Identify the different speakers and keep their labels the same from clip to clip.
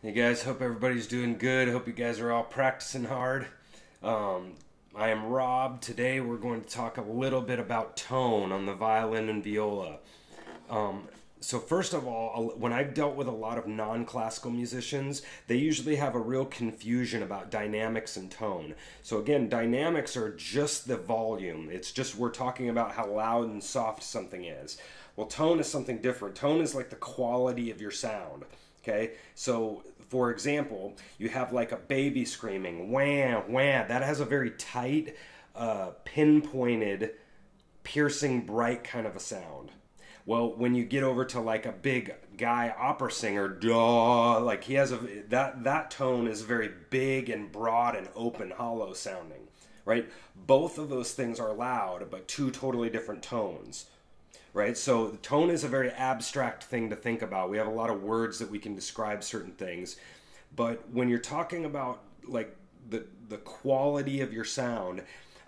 Speaker 1: Hey guys, hope everybody's doing good. Hope you guys are all practicing hard. I am Rob. Today we're going to talk a little bit about tone on the violin and viola. So first of all, when I've dealt with a lot of non-classical musicians, they usually have a real confusion about dynamics and tone. So again, dynamics are just the volume. It's just we're talking about how loud and soft something is. Well, tone is something different. Tone is like the quality of your sound. Okay, so for example, you have like a baby screaming, wham, wham. That has a very tight, pinpointed, piercing, bright kind of a sound. Well, when you get over to like a big guy opera singer, duh, like he has that tone is very big and broad and open, hollow sounding, right? Both of those things are loud, but two totally different tones. Right, so the tone is a very abstract thing to think about. We have a lot of words that we can describe certain things, but when you're talking about like the quality of your sound,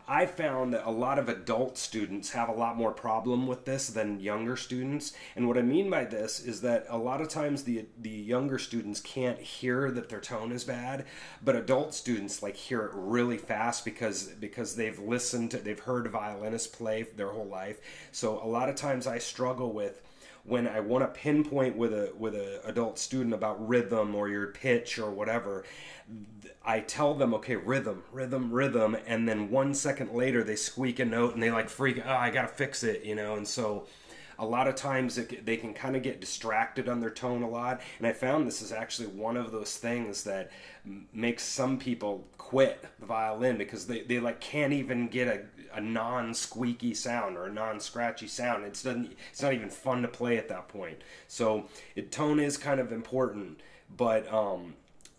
Speaker 1: I found that a lot of adult students have a lot more problem with this than younger students. And what I mean by this is that a lot of times the younger students can't hear that their tone is bad, but adult students like hear it really fast because they've heard violinists play their whole life. So a lot of times I struggle with when I want to pinpoint with a adult student about rhythm or your pitch or whatever. I tell them, okay, rhythm, rhythm, rhythm, and then 1 second later they squeak a note and they like freak, oh, I gotta fix it, you know. And so a lot of times they can kind of get distracted on their tone a lot, and I found this is actually one of those things that makes some people quit the violin because they like can't even get a non-squeaky sound or a non-scratchy sound. It's not even fun to play at that point. So tone is kind of important, but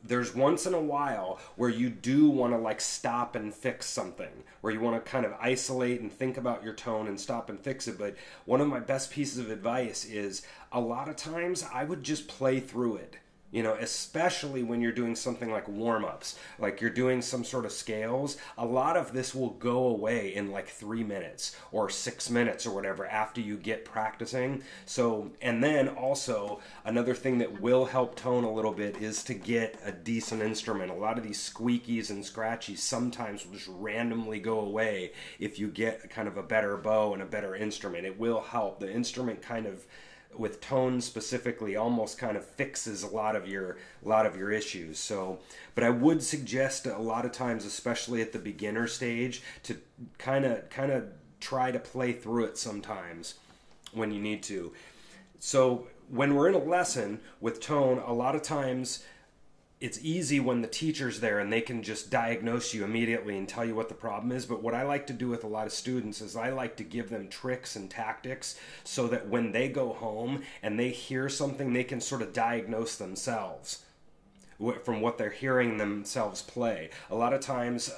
Speaker 1: there's once in a while where you do want to like stop and fix something, where you want to kind of isolate and think about your tone and stop and fix it. But one of my best pieces of advice is a lot of times I would just play through it. You know, especially when you're doing something like warm-ups, like you're doing some sort of scales, a lot of this will go away in like 3 minutes or 6 minutes or whatever after you get practicing. So, and then also another thing that will help tone a little bit is to get a decent instrument. A lot of these squeakies and scratchies sometimes will just randomly go away if you get kind of a better bow and a better instrument. It will help. The instrument kind of with tone specifically almost kind of fixes a lot of your issues. So, but I would suggest a lot of times, especially at the beginner stage, to kind of try to play through it sometimes when you need to. So when we're in a lesson with tone, a lot of times it's easy when the teacher's there and they can just diagnose you immediately and tell you what the problem is. But what I like to do with a lot of students is I like to give them tricks and tactics so that when they go home and they hear something, they can sort of diagnose themselves from what they're hearing themselves play. A lot of times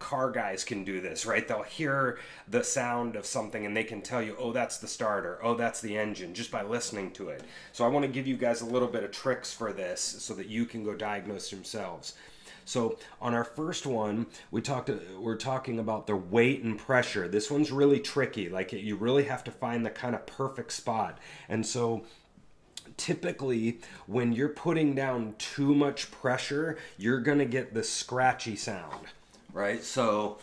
Speaker 1: car guys can do this, right? They'll hear the sound of something and they can tell you, oh, that's the starter, oh, that's the engine, just by listening to it. So I want to give you guys a little bit of tricks for this so that you can go diagnose yourselves. So on our first one, we're talking about the weight and pressure. This one's really tricky. Like you really have to find the kind of perfect spot. And so typically, when you're putting down too much pressure, you're going to get the scratchy sound, right? So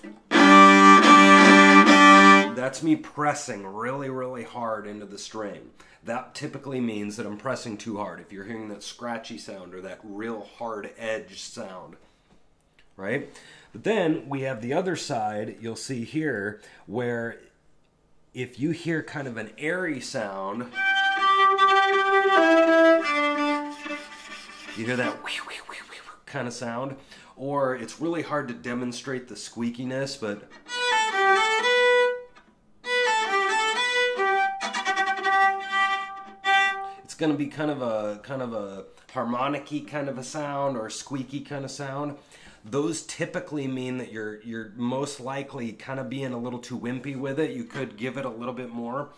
Speaker 1: that's me pressing really, really hard into the string. That typically means that I'm pressing too hard if you're hearing that scratchy sound or that real hard edge sound, right? But then we have the other side, you'll see here, where if you hear kind of an airy sound, you hear that kind of sound, or it's really hard to demonstrate the squeakiness, but it's going to be kind of a harmonic-y kind of a sound or a squeaky kind of sound. Those typically mean that you're most likely kind of being a little too wimpy with it. You could give it a little bit more.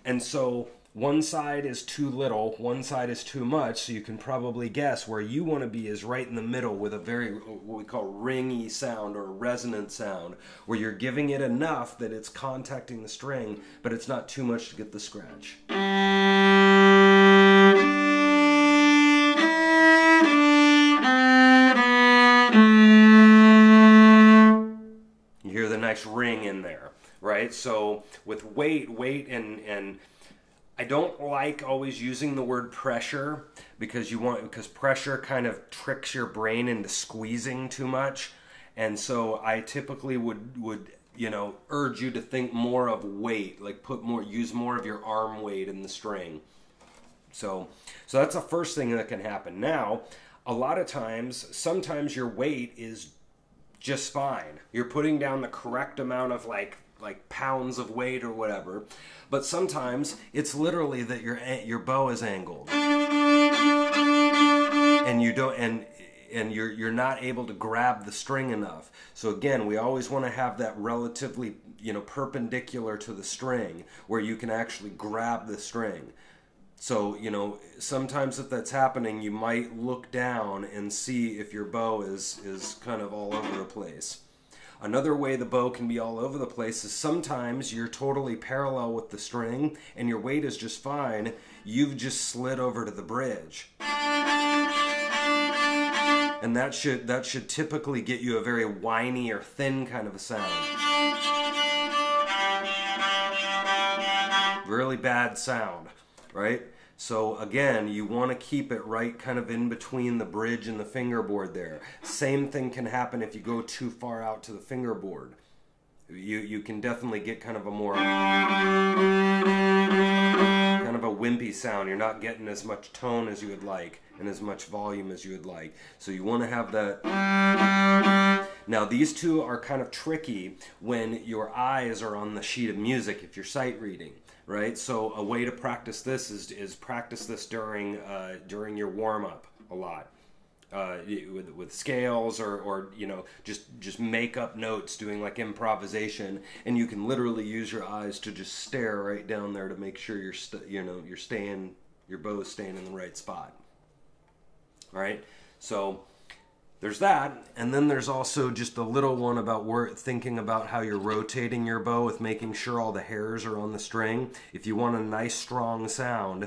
Speaker 1: And so one side is too little, one side is too much, so you can probably guess where you want to be is right in the middle with a very, what we call ringy sound or resonant sound, where you're giving it enough that it's contacting the string, but it's not too much to get the scratch. there, right? So with weight and I don't like always using the word pressure because pressure kind of tricks your brain into squeezing too much. And so I typically would urge you to think more of weight, like use more of your arm weight in the string. So that's the first thing that can happen. Now, a lot of times, sometimes your weight is just fine. You're putting down the correct amount of like pounds of weight or whatever, but sometimes it's literally that your bow is angled, and you're not able to grab the string enough. So again, we always want to have that relatively perpendicular to the string where you can actually grab the string. So sometimes if that's happening, you might look down and see if your bow is kind of all over the place. Another way the bow can be all over the place is sometimes you're totally parallel with the string and your weight is just fine. You've just slid over to the bridge. And that should typically get you a very whiny or thin kind of a sound. Really bad sound, right? So again, you want to keep it right kind of in between the bridge and the fingerboard there. Same thing can happen if you go too far out to the fingerboard. You can definitely get kind of a more kind of a wimpy sound. You're not getting as much tone as you would like and as much volume as you would like. So you want to have that. Now these two are kind of tricky when your eyes are on the sheet of music if you're sight reading. Right, so a way to practice this is practice this during your warm up a lot with scales or just make up notes doing like improvisation, and you can literally use your eyes to just stare right down there to make sure your bow is staying in the right spot. All right, so there's that, and then there's also just a little one about thinking about how you're rotating your bow with making sure all the hairs are on the string. If you want a nice strong sound,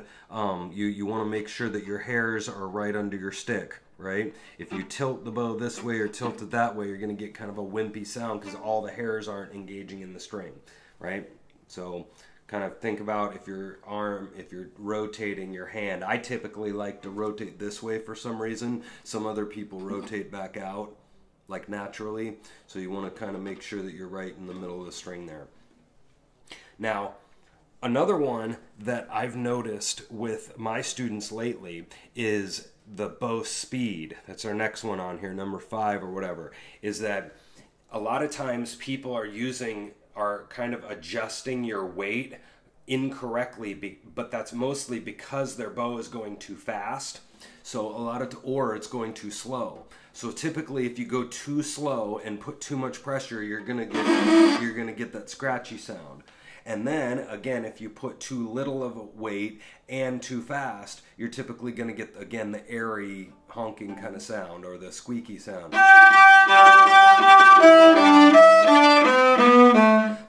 Speaker 1: you want to make sure that your hairs are right under your stick, right? If you tilt the bow this way or tilt it that way, you're going to get kind of a wimpy sound because all the hairs aren't engaging in the string, right? So kind of think about if you're rotating your hand. I typically like to rotate this way for some reason. Some other people rotate back out like naturally. So you want to kind of make sure that you're right in the middle of the string there. Now, another one that I've noticed with my students lately is the bow speed. That's our next one on here, number 5 or whatever, is that a lot of times people are kind of adjusting your weight incorrectly, but that's mostly because their bow is going too fast. So or it's going too slow. So typically if you go too slow and put too much pressure, you're gonna get that scratchy sound. And then again, if you put too little of a weight and too fast, you're typically gonna get again the airy honking kind of sound or the squeaky sound.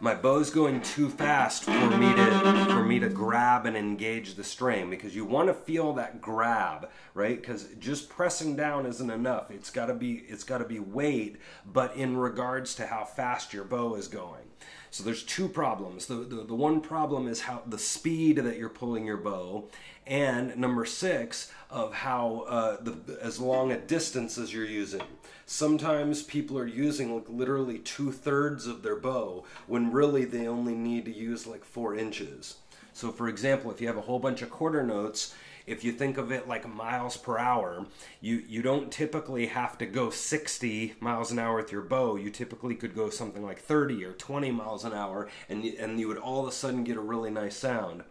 Speaker 1: My bow's going too fast for me to grab and engage the string, because you want to feel that grab, right? Because just pressing down isn't enough. It's got to be weight, but in regards to how fast your bow is going. So there's two problems. The one problem is how the speed that you're pulling your bow, and number 6 of how as long a distance as you're using. Sometimes people are using like literally 2/3 of their bow when really they only need to use like 4 inches. So for example, if you have a whole bunch of quarter notes, if you think of it like miles per hour, you don't typically have to go 60 miles an hour with your bow. You typically could go something like 30 or 20 miles an hour, and you would all of a sudden get a really nice sound.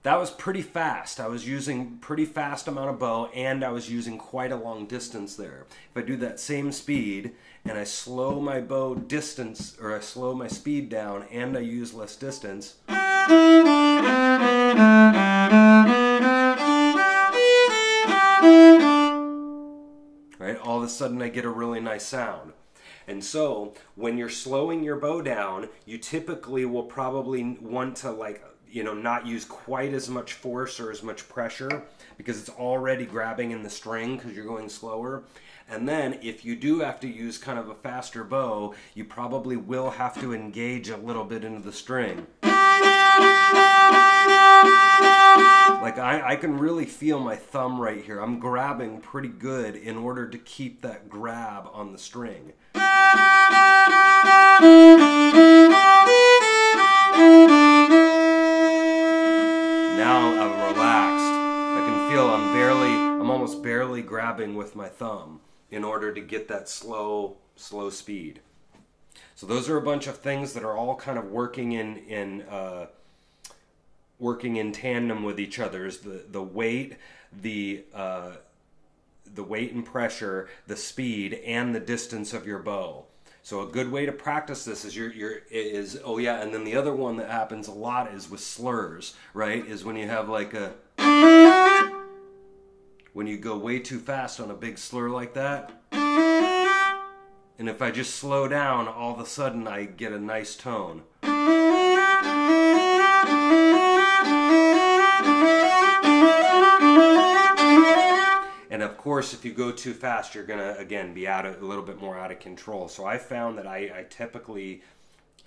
Speaker 1: That was pretty fast. I was using pretty fast amount of bow, and I was using quite a long distance there. If I do that same speed and I slow my bow distance, or I slow my speed down and I use less distance, right, all of a sudden I get a really nice sound. And so when you're slowing your bow down, you typically will probably want to not use quite as much force or as much pressure because it's already grabbing in the string because you're going slower. And then if you do have to use kind of a faster bow, you probably will have to engage a little bit into the string. Like I can really feel my thumb right here. I'm grabbing pretty good in order to keep that grab on the string. Now I'm relaxed. I can feel I'm almost barely grabbing with my thumb in order to get that slow speed. So those are a bunch of things that are all kind of working in tandem with each other. Is the weight, the weight and pressure, the speed, and the distance of your bow. So a good way to practice this is and then the other one that happens a lot is with slurs, right? Is when you have like when you go way too fast on a big slur like that. And if I just slow down, all of a sudden I get a nice tone. And of course, if you go too fast, you're going to, again, be a little bit more out of control. So I found that I typically,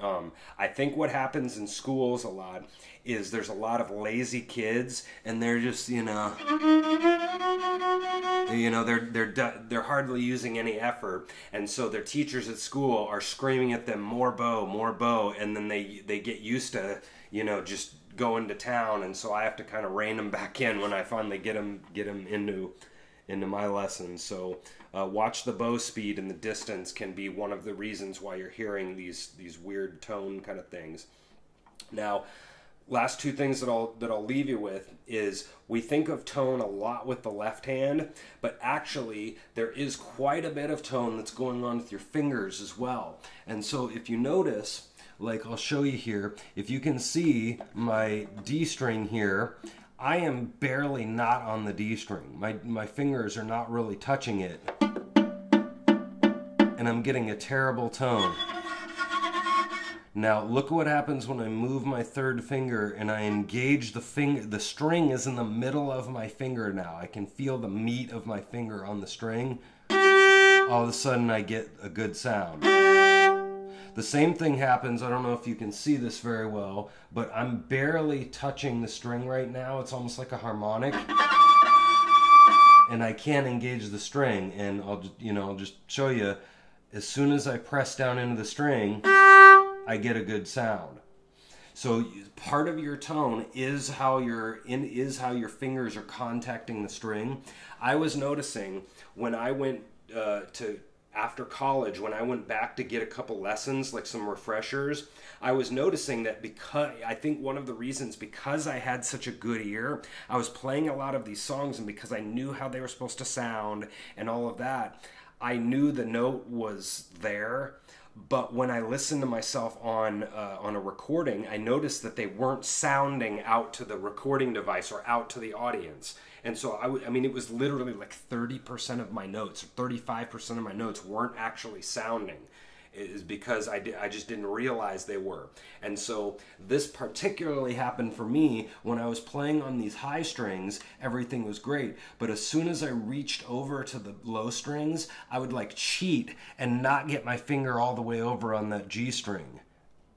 Speaker 1: I think what happens in schools a lot is there's a lot of lazy kids, and they're just, they're hardly using any effort. And so their teachers at school are screaming at them, more bow, and then they get used to, just going to town. And so I have to kind of rein them back in when I finally get them into my lessons. So watch the bow speed, and the distance can be one of the reasons why you're hearing these weird tone kind of things. Now, last two things that I'll leave you with is we think of tone a lot with the left hand, but actually there is quite a bit of tone that's going on with your fingers as well. And so if you notice, like I'll show you here, if you can see my D string here, I am barely not on the D string. My fingers are not really touching it. And I'm getting a terrible tone. Now look what happens when I move my third finger and I engage the finger. The string is in the middle of my finger now. I can feel the meat of my finger on the string. All of a sudden I get a good sound. The same thing happens, I don't know if you can see this very well, but I'm barely touching the string right now. It's almost like a harmonic. And I can't engage the string, and I'll just show you, as soon as I press down into the string, I get a good sound. So part of your tone is how your fingers are contacting the string. I was noticing when I went after college, when I went back to get a couple lessons, like some refreshers, I was noticing that I think one of the reasons, because I had such a good ear, I was playing a lot of these songs, and because I knew how they were supposed to sound and all of that, I knew the note was there. But when I listened to myself on a recording, I noticed that they weren't sounding out to the recording device or out to the audience. And so, it was literally like 30% of my notes, or 35% of my notes weren't actually sounding. It is because I just didn't realize they were. And so this particularly happened for me when I was playing on these high strings. Everything was great, but as soon as I reached over to the low strings, I would like cheat and not get my finger all the way over on that G string.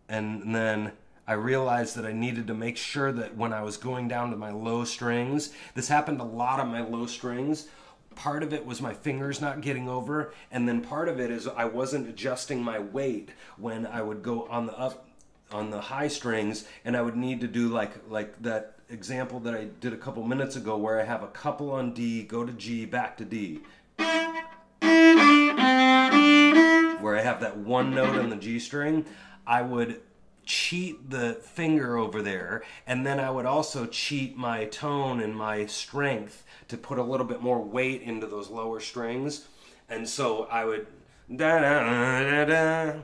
Speaker 1: And then I realized that I needed to make sure that when I was going down to my low strings, this happened a lot on my low strings. Part of it was my fingers not getting over, and then part of it is I wasn't adjusting my weight when I would go on the high strings, and I would need to do like that example that I did a couple minutes ago where I have a couple on D, go to G, back to D. Where I have that one note on the G string, I would cheat the finger over there, and then I would also cheat my tone and my strength to put a little bit more weight into those lower strings. And so I would that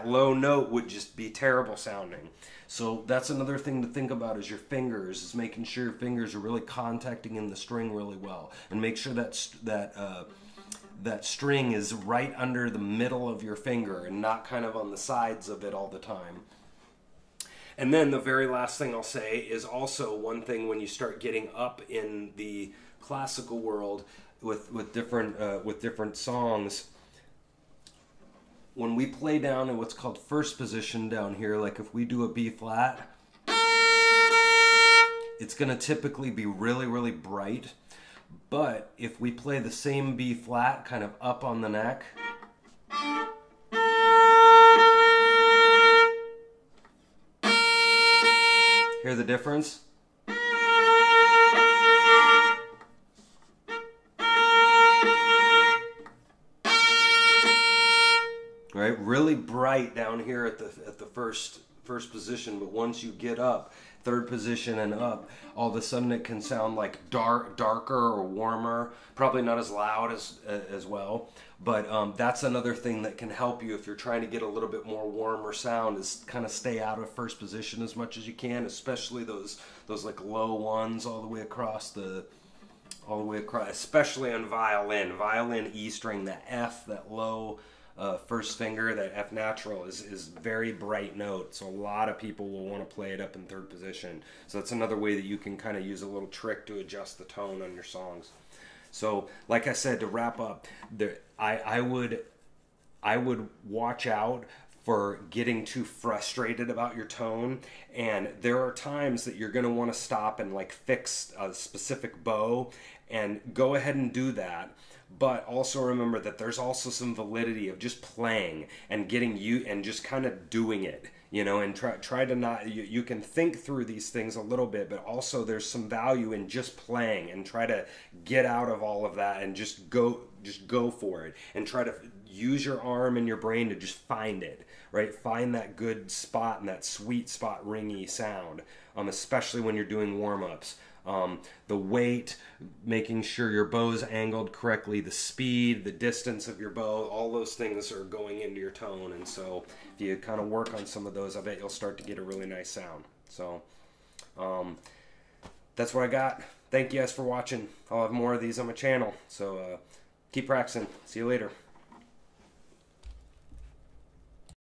Speaker 1: low note would just be terrible sounding. So that's another thing to think about, is your fingers, is making sure your fingers are really contacting in the string really well, and make sure that string is right under the middle of your finger and not kind of on the sides of it all the time. And then the very last thing I'll say is also one thing when you start getting up in the classical world with different songs. When we play down in what's called first position down here, like if we do a B flat, it's going to typically be really, really bright. But if we play the same B flat kind of up on the neck, hear the difference? Right, really bright down here at the first position, but once you get up, third position and up, all of a sudden it can sound like darker or warmer. Probably not as loud as well, but that's another thing that can help you if you're trying to get a little bit more warmer sound, is kind of stay out of first position as much as you can, especially those like low ones all the way across, especially on violin E string, the F, that low first finger, that F natural is very bright note, so a lot of people will want to play it up in third position. So that's another way that you can kind of use a little trick to adjust the tone on your songs. So like I said, to wrap up, I would watch out for getting too frustrated about your tone, and there are times that you're going to want to stop and like fix a specific bow, and go ahead and do that. But also remember that there's also some validity of just playing and getting you and just kind of doing it, you know, and try to not, you can think through these things a little bit, but also there's some value in just playing, and try to get out of all of that and just go for it, and try to use your arm and your brain to just find it, right? Find that good spot and that sweet spot ringy sound, especially when you're doing warm-ups. The weight, making sure your bow's angled correctly, the speed, the distance of your bow, all those things are going into your tone. And so if you kind of work on some of those, I bet you'll start to get a really nice sound. So that's what I got. Thank you guys for watching. I'll have more of these on my channel. So keep practicing. See you later.